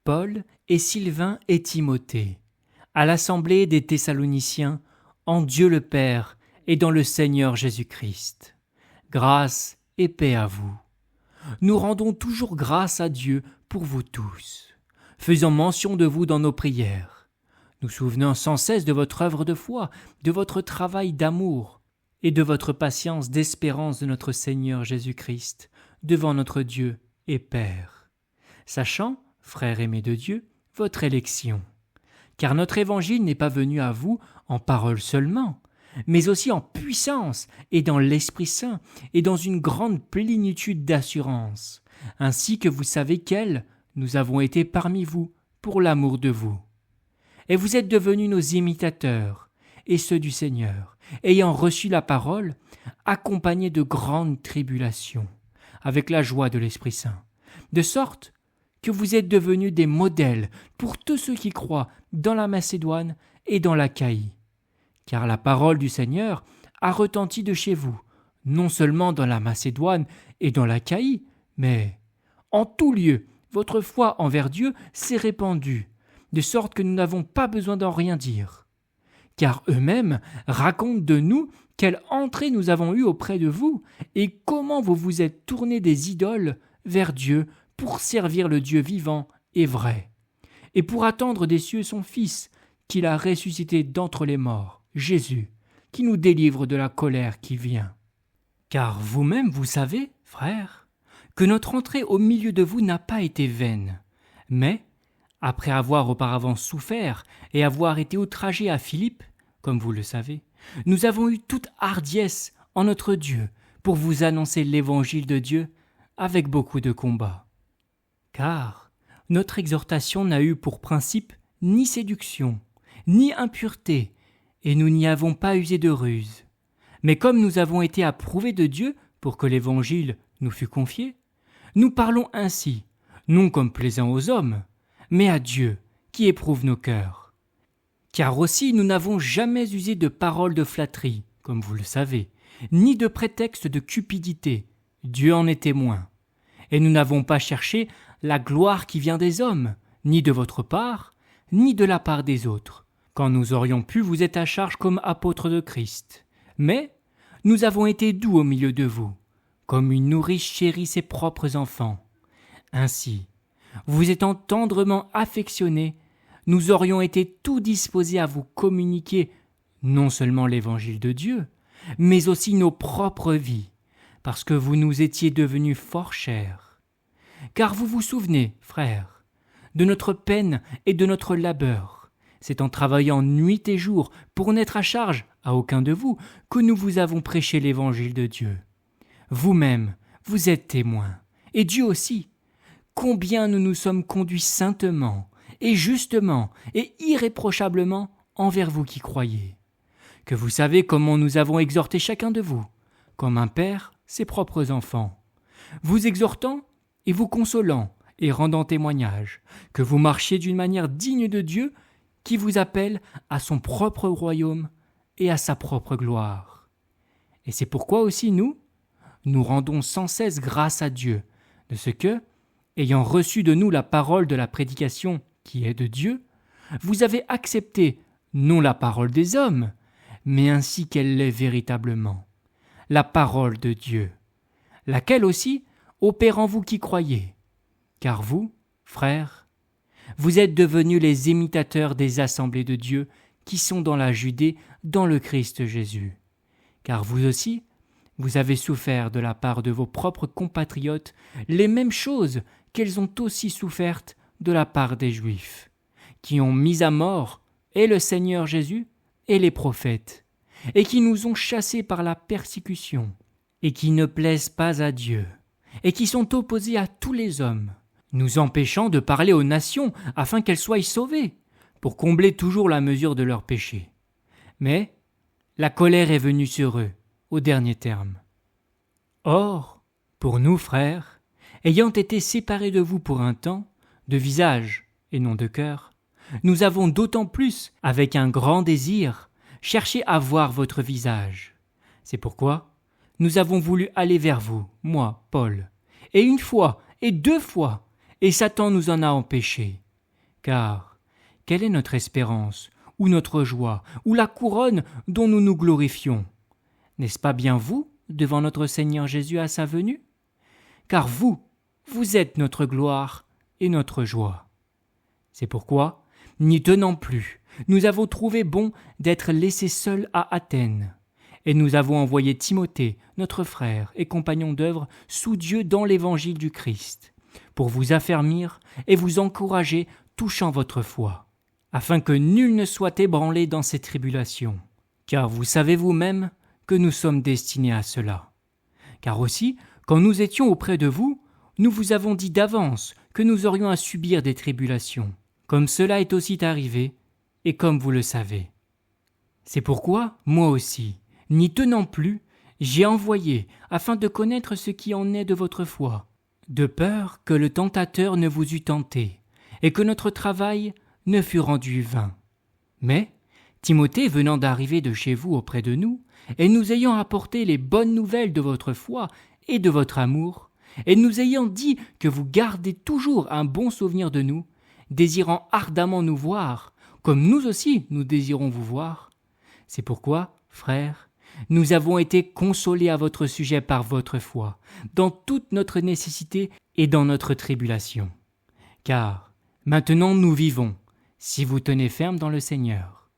Paul et Sylvain et Timothée, à l'assemblée des Thessaloniciens, en Dieu le Père et dans le Seigneur Jésus-Christ. Grâce et paix à vous. Nous rendons toujours grâce à Dieu pour vous tous, faisant mention de vous dans nos prières, nous souvenant sans cesse de votre œuvre de foi, de votre travail d'amour et de votre patience d'espérance de notre Seigneur Jésus-Christ devant notre Dieu et Père, sachant, frères aimés de Dieu, votre élection. Car notre évangile n'est pas venu à vous en parole seulement, mais aussi en puissance et dans l'Esprit Saint et dans une grande plénitude d'assurance, ainsi que vous savez quels nous avons été parmi vous pour l'amour de vous. Et vous êtes devenus nos imitateurs et ceux du Seigneur, ayant reçu la parole, accompagnés de grandes tribulations, avec la joie de l'Esprit Saint, de sorte que vous êtes devenus des modèles pour tous ceux qui croient dans la Macédoine et dans l'Achaïe. Car la parole du Seigneur a retenti de chez vous, non seulement dans la Macédoine et dans l'Achaïe, mais en tout lieu, votre foi envers Dieu s'est répandue, de sorte que nous n'avons pas besoin d'en rien dire. Car eux-mêmes racontent de nous quelle entrée nous avons eue auprès de vous, et comment vous vous êtes tournés des idoles vers Dieu pour servir le Dieu vivant et vrai, et pour attendre des cieux son Fils, qu'il a ressuscité d'entre les morts, Jésus, qui nous délivre de la colère qui vient. Car vous-même vous savez, frères, que notre entrée au milieu de vous n'a pas été vaine, mais, après avoir auparavant souffert et avoir été outragés à Philippe, comme vous le savez, nous avons eu toute hardiesse en notre Dieu pour vous annoncer l'évangile de Dieu avec beaucoup de combat. Car notre exhortation n'a eu pour principe ni séduction, ni impureté, et nous n'y avons pas usé de ruse. Mais comme nous avons été approuvés de Dieu pour que l'évangile nous fût confié, nous parlons ainsi, non comme plaisant aux hommes, mais à Dieu qui éprouve nos cœurs. Car aussi nous n'avons jamais usé de paroles de flatterie, comme vous le savez, ni de prétexte de cupidité, Dieu en est témoin. Et nous n'avons pas cherché la gloire qui vient des hommes, ni de votre part, ni de la part des autres, quand nous aurions pu vous être à charge comme apôtres de Christ. Mais nous avons été doux au milieu de vous, comme une nourrice chérit ses propres enfants. Ainsi, vous étant tendrement affectionnés, nous aurions été tout disposés à vous communiquer non seulement l'évangile de Dieu, mais aussi nos propres vies, parce que vous nous étiez devenus fort chers. Car vous vous souvenez, frères, de notre peine et de notre labeur. C'est en travaillant nuit et jour pour n'être à charge à aucun de vous que nous vous avons prêché l'évangile de Dieu. Vous-même, vous êtes témoins, et Dieu aussi, combien nous nous sommes conduits saintement et justement et irréprochablement envers vous qui croyez. Que vous savez comment nous avons exhorté chacun de vous, comme un père ses propres enfants, vous exhortant et vous consolant et rendant témoignage, que vous marchiez d'une manière digne de Dieu qui vous appelle à son propre royaume et à sa propre gloire. Et c'est pourquoi aussi nous rendons sans cesse grâce à Dieu, de ce que, ayant reçu de nous la parole de la prédication qui est de Dieu, vous avez accepté non la parole des hommes, mais ainsi qu'elle l'est véritablement, la parole de Dieu, laquelle aussi opère en vous qui croyez. Car vous, frères, vous êtes devenus les imitateurs des assemblées de Dieu qui sont dans la Judée, dans le Christ Jésus. Car vous aussi, vous avez souffert de la part de vos propres compatriotes les mêmes choses qu'elles ont aussi souffertes de la part des Juifs, qui ont mis à mort et le Seigneur Jésus et les prophètes, et qui nous ont chassés par la persécution, et qui ne plaisent pas à Dieu, et qui sont opposés à tous les hommes, nous empêchant de parler aux nations afin qu'elles soient sauvées, pour combler toujours la mesure de leurs péchés. Mais la colère est venue sur eux, au dernier terme. Or, pour nous, frères, ayant été séparés de vous pour un temps, de visage et non de cœur, nous avons d'autant plus, avec un grand désir, cherché à voir votre visage. C'est pourquoi nous avons voulu aller vers vous, moi, Paul, et une fois et deux fois, et Satan nous en a empêchés. Car quelle est notre espérance, ou notre joie, ou la couronne dont nous nous glorifions? N'est-ce pas bien vous, devant notre Seigneur Jésus à sa venue? Car vous êtes notre gloire et notre joie. C'est pourquoi, n'y tenant plus, nous avons trouvé bon d'être laissés seuls à Athènes, et nous avons envoyé Timothée, notre frère et compagnon d'œuvre, sous Dieu dans l'évangile du Christ, pour vous affermir et vous encourager touchant votre foi, afin que nul ne soit ébranlé dans ces tribulations, car vous savez vous-même que nous sommes destinés à cela. Car aussi, quand nous étions auprès de vous, nous vous avons dit d'avance que nous aurions à subir des tribulations, comme cela est aussi arrivé, et comme vous le savez. C'est pourquoi, moi aussi, n'y tenant plus, j'ai envoyé afin de connaître ce qui en est de votre foi, de peur que le tentateur ne vous eût tenté, et que notre travail ne fût rendu vain. Mais, Timothée venant d'arriver de chez vous auprès de nous, et nous ayant apporté les bonnes nouvelles de votre foi et de votre amour, et nous ayant dit que vous gardez toujours un bon souvenir de nous, désirant ardemment nous voir, comme nous aussi nous désirons vous voir. C'est pourquoi, frères, nous avons été consolés à votre sujet par votre foi, dans toute notre nécessité et dans notre tribulation. Car maintenant nous vivons, si vous tenez ferme dans le Seigneur.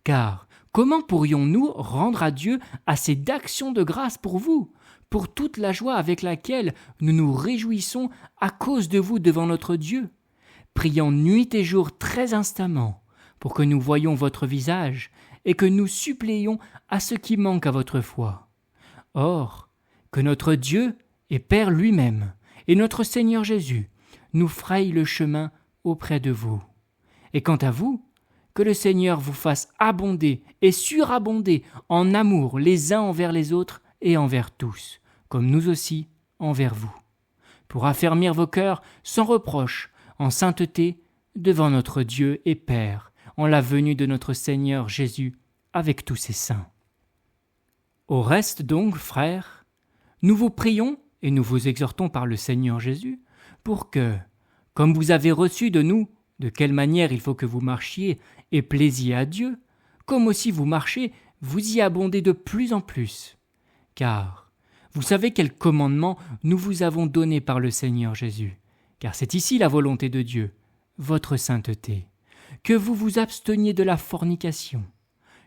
Car comment pourrions-nous rendre à Dieu assez d'actions de grâce pour vous, pour toute la joie avec laquelle nous nous réjouissons à cause de vous devant notre Dieu, priant nuit et jour très instamment, pour que nous voyions votre visage et que nous suppléions à ce qui manque à votre foi. Or, que notre Dieu et Père lui-même et notre Seigneur Jésus nous frayent le chemin auprès de vous. Et quant à vous, que le Seigneur vous fasse abonder et surabonder en amour les uns envers les autres et envers tous, comme nous aussi envers vous, pour affermir vos cœurs sans reproche, en sainteté, devant notre Dieu et Père, en la venue de notre Seigneur Jésus avec tous ses saints. Au reste donc, frères, nous vous prions et nous vous exhortons par le Seigneur Jésus, pour que, comme vous avez reçu de nous de quelle manière il faut que vous marchiez et plaisiez à Dieu, comme aussi vous marchez, vous y abondez de plus en plus. Car vous savez quel commandement nous vous avons donné par le Seigneur Jésus, car c'est ici la volonté de Dieu, votre sainteté, que vous vous absteniez de la fornication,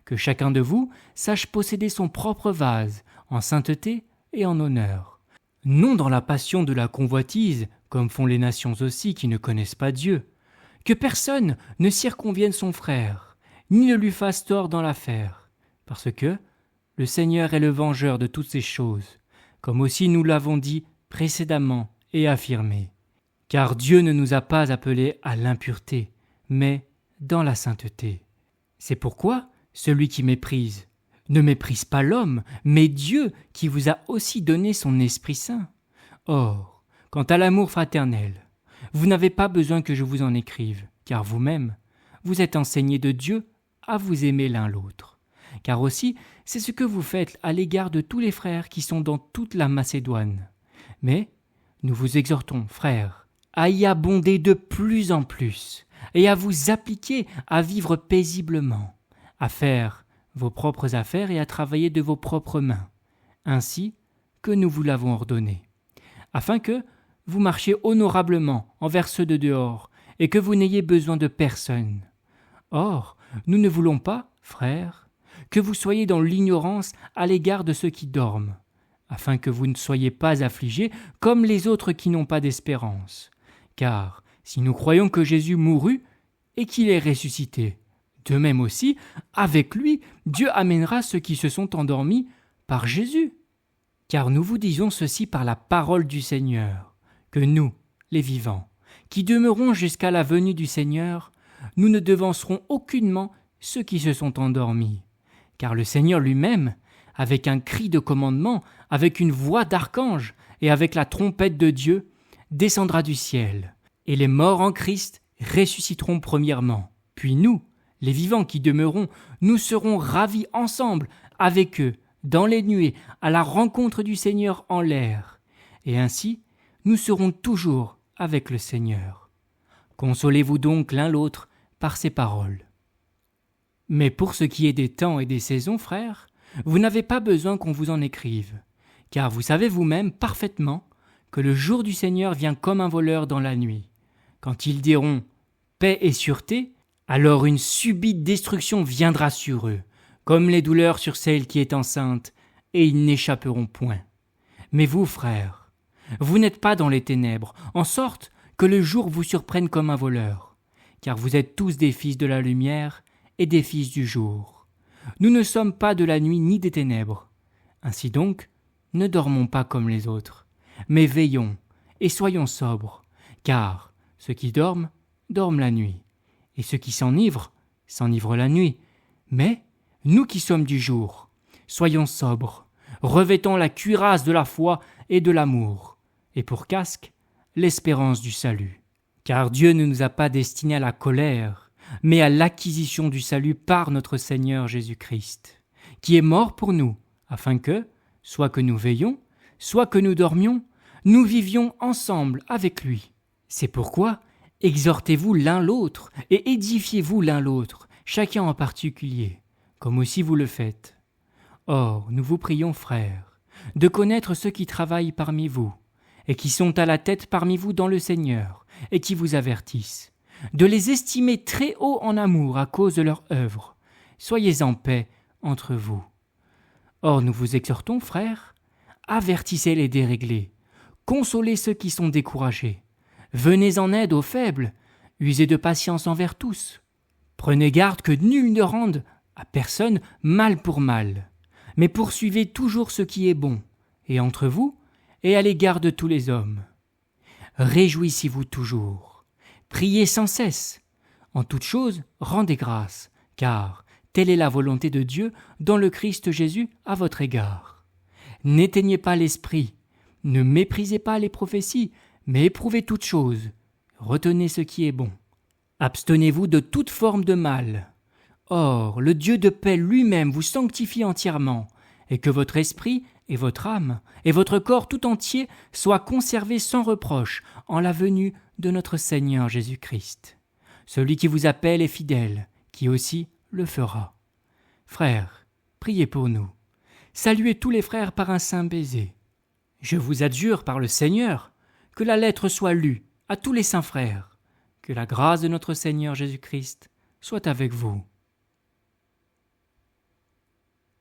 que chacun de vous sache posséder son propre vase en sainteté et en honneur, non dans la passion de la convoitise, comme font les nations aussi qui ne connaissent pas Dieu, que personne ne circonvienne son frère, ni ne lui fasse tort dans l'affaire, parce que le Seigneur est le vengeur de toutes ces choses, comme aussi nous l'avons dit précédemment et affirmé. Car Dieu ne nous a pas appelés à l'impureté, mais dans la sainteté. C'est pourquoi celui qui méprise ne méprise pas l'homme, mais Dieu qui vous a aussi donné son Esprit Saint. Or, quant à l'amour fraternel, vous n'avez pas besoin que je vous en écrive, car vous-même, vous êtes enseignés de Dieu à vous aimer l'un l'autre. Car aussi, c'est ce que vous faites à l'égard de tous les frères qui sont dans toute la Macédoine. Mais nous vous exhortons, frères, à y abonder de plus en plus, et à vous appliquer à vivre paisiblement, à faire vos propres affaires et à travailler de vos propres mains, ainsi que nous vous l'avons ordonné, afin que vous marchiez honorablement envers ceux de dehors, et que vous n'ayez besoin de personne. Or, nous ne voulons pas, frères, que vous soyez dans l'ignorance à l'égard de ceux qui dorment, afin que vous ne soyez pas affligés comme les autres qui n'ont pas d'espérance. Car si nous croyons que Jésus mourut et qu'il est ressuscité, de même aussi, avec lui, Dieu amènera ceux qui se sont endormis par Jésus. Car nous vous disons ceci par la parole du Seigneur, que nous, les vivants, qui demeurons jusqu'à la venue du Seigneur, nous ne devancerons aucunement ceux qui se sont endormis. Car le Seigneur lui-même, avec un cri de commandement, avec une voix d'archange et avec la trompette de Dieu, descendra du ciel, et les morts en Christ ressusciteront premièrement. Puis nous, les vivants qui demeurons, nous serons ravis ensemble avec eux, dans les nuées, à la rencontre du Seigneur en l'air. Et ainsi, nous serons toujours avec le Seigneur. Consolez-vous donc l'un l'autre par ces paroles. Mais pour ce qui est des temps et des saisons, frères, vous n'avez pas besoin qu'on vous en écrive, car vous savez vous-même parfaitement que le jour du Seigneur vient comme un voleur dans la nuit. Quand ils diront « paix et sûreté », alors une subite destruction viendra sur eux, comme les douleurs sur celle qui est enceinte, et ils n'échapperont point. Mais vous, frères, vous n'êtes pas dans les ténèbres, en sorte que le jour vous surprenne comme un voleur, car vous êtes tous des fils de la lumière et des fils du jour. Nous ne sommes pas de la nuit ni des ténèbres. Ainsi donc, ne dormons pas comme les autres, mais veillons et soyons sobres, car ceux qui dorment, dorment la nuit, et ceux qui s'enivrent la nuit. Mais nous qui sommes du jour, soyons sobres, revêtons la cuirasse de la foi et de l'amour, et pour casque, l'espérance du salut. Car Dieu ne nous a pas destinés à la colère, mais à l'acquisition du salut par notre Seigneur Jésus-Christ, qui est mort pour nous, afin que, soit que nous veillions, soit que nous dormions, nous vivions ensemble avec lui. C'est pourquoi, exhortez-vous l'un l'autre et édifiez-vous l'un l'autre, chacun en particulier, comme aussi vous le faites. Or, nous vous prions, frères, de connaître ceux qui travaillent parmi vous, et qui sont à la tête parmi vous dans le Seigneur, et qui vous avertissent, de les estimer très haut en amour à cause de leur œuvre. Soyez en paix entre vous. Or nous vous exhortons, frères, avertissez les déréglés, consolez ceux qui sont découragés, venez en aide aux faibles, usez de patience envers tous. Prenez garde que nul ne rende à personne mal pour mal, mais poursuivez toujours ce qui est bon, et entre vous, et à l'égard de tous les hommes. Réjouissez-vous toujours, priez sans cesse, en toute chose rendez grâce, car telle est la volonté de Dieu dans le Christ Jésus à votre égard. N'éteignez pas l'esprit, ne méprisez pas les prophéties, mais éprouvez toutes choses, retenez ce qui est bon. Abstenez-vous de toute forme de mal. Or, le Dieu de paix lui-même vous sanctifie entièrement, et que votre esprit et votre âme et votre corps tout entier soient conservés sans reproche en la venue de notre Seigneur Jésus-Christ. Celui qui vous appelle est fidèle, qui aussi le fera. Frères, priez pour nous. Saluez tous les frères par un saint baiser. Je vous adjure par le Seigneur que la lettre soit lue à tous les saints frères. Que la grâce de notre Seigneur Jésus-Christ soit avec vous.